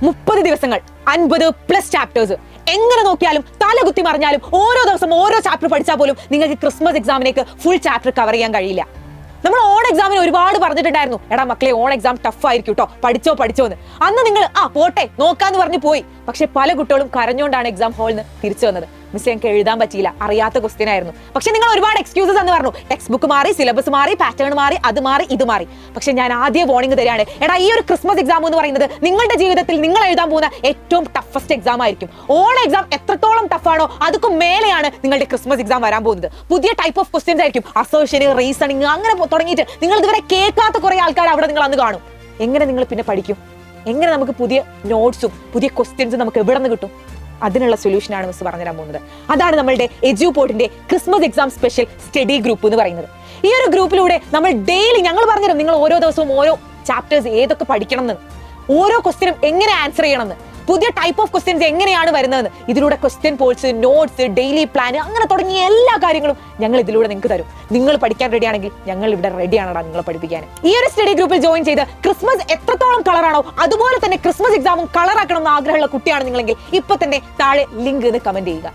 30 ദിവസങ്ങൾ 50+ ചാപ്റ്റേഴ്സ് എങ്ങനെ നോക്കിയാലും തലകുത്തി മറിഞ്ഞാലും ഓരോ ദിവസം ഓരോ ചാപ്റ്റർ പഠിച്ചാൽ പോലും നിങ്ങൾക്ക് ക്രിസ്മസ് എക്സാമിലേക്ക് ഫുൾ ചാപ്റ്റർ കവർ ചെയ്യാൻ കഴിയില്ല. നമ്മൾ ഓൺ എക്സാമിന് ഒരുപാട് പറഞ്ഞിട്ടുണ്ടായിരുന്നു, എടാ മക്കളെ ഓൺ എക്സാം ടഫ് ആയിരിക്കും കേട്ടോ, പഠിച്ചോ എന്ന്. അന്ന് നിങ്ങൾ പോട്ടെ നോക്കാന്ന് പറഞ്ഞു പോയി. പക്ഷെ പല കുട്ടികളും കരഞ്ഞുകൊണ്ടാണ് എക്സാം ഹാളിൽ നിന്ന് തിരിച്ചു വന്നത്. മിസ് ഞങ്ങൾക്ക് എഴുതാൻ പറ്റിയില്ല, അറിയാത്ത ക്വസ്റ്റ്യൻ ആയിരുന്നു. പക്ഷെ നിങ്ങൾ ഒരുപാട് എക്സ്ക്യൂസസ് എന്ന് പറഞ്ഞു, ടെക്സ്റ്റ് ബുക്ക് മാറി, സിലബസ് മാറി, പാറ്റേൺ മാറി, അത് മാറി, ഇത് മാറി. പക്ഷെ ഞാൻ ആദ്യം വാർണിംഗ് തരികയാണ്, എടാ ഈ ഒരു ക്രിസ്മസ് എക്സാം എന്ന് പറയുന്നത് നിങ്ങളുടെ ജീവിതത്തിൽ നിങ്ങൾ എഴുതാൻ പോകുന്ന ഏറ്റവും ടഫസ്റ്റ് എക്സാം ആയിരിക്കും. ഓൺ എക്സാം എത്രത്തോളം ടഫാണോ അതുക്കും മേലെയാണ് നിങ്ങളുടെ ക്രിസ്മസ് എക്സാം വരാൻ പോകുന്നത്. പുതിയ ടൈപ്പ് ഓഫ് ക്വസ്റ്റ്യൻസ് ആയിരിക്കും, അസോഷ്യന്, റീസണിങ്, അങ്ങനെ തുടങ്ങിയിട്ട് നിങ്ങൾ ഇതുവരെ കേൾക്കാത്ത കുറെ ആൾക്കാർ അവിടെ നിങ്ങൾ അന്ന് കാണും. എങ്ങനെ നിങ്ങൾ പിന്നെ പഠിക്കും? എങ്ങനെ നമുക്ക് പുതിയ നോട്ട്സും പുതിയ ക്വസ്റ്റ്യൻസും നമുക്ക് എവിടെ നിന്ന് കിട്ടും? അതിനുള്ള സൊല്യൂഷനാണ് മിസ് പറഞ്ഞുതരാൻ പോകുന്നത്. അതാണ് നമ്മളുടെ എഡ്യൂപോർട്ടിന്റെ Christmas exam special study group എന്ന് പറയുന്നത്. ഈ ഒരു ഗ്രൂപ്പിലൂടെ നമ്മൾ ഡെയിലി ഞങ്ങൾ പറഞ്ഞുതരും, നിങ്ങൾ ഓരോ ദിവസവും ഓരോ ചാപ്റ്റേഴ്സ് ഏതൊക്കെ പഠിക്കണം എന്ന്, ഓരോ ക്വസ്റ്റ്യനും എങ്ങനെ ആൻസർ ചെയ്യണം എന്ന്, പുതിയ ടൈപ്പ് ഓഫ് ക്വസ്റ്റ്യൻസ് എങ്ങനെയാണ് വരുന്നതെന്ന്, ഇതിലൂടെ question polls, notes, daily plan, അങ്ങനെ തുടങ്ങിയ എല്ലാ കാര്യങ്ങളും ഞങ്ങൾ ഇതിലൂടെ നിങ്ങൾക്ക് തരും. നിങ്ങൾ പഠിക്കാൻ റെഡി ആണെങ്കിൽ ഞങ്ങൾ ഇവിടെ റെഡിയാണടാ നിങ്ങളെ പഠിപ്പിക്കാൻ. ഈ ഒരു സ്റ്റഡി ഗ്രൂപ്പിൽ ജോയിൻ ചെയ്ത് ക്രിസ്മസ് എത്രത്തോളം കളറാണോ അതുപോലെ തന്നെ ക്രിസ്മസ് എക്സാമും കളറാക്കണം എന്ന് ആഗ്രഹമുള്ള കുട്ടിയാണ് നിങ്ങളെങ്കിൽ ഇപ്പൊ തന്നെ താഴെ ലിങ്ക് കമന്റ് ചെയ്യുക.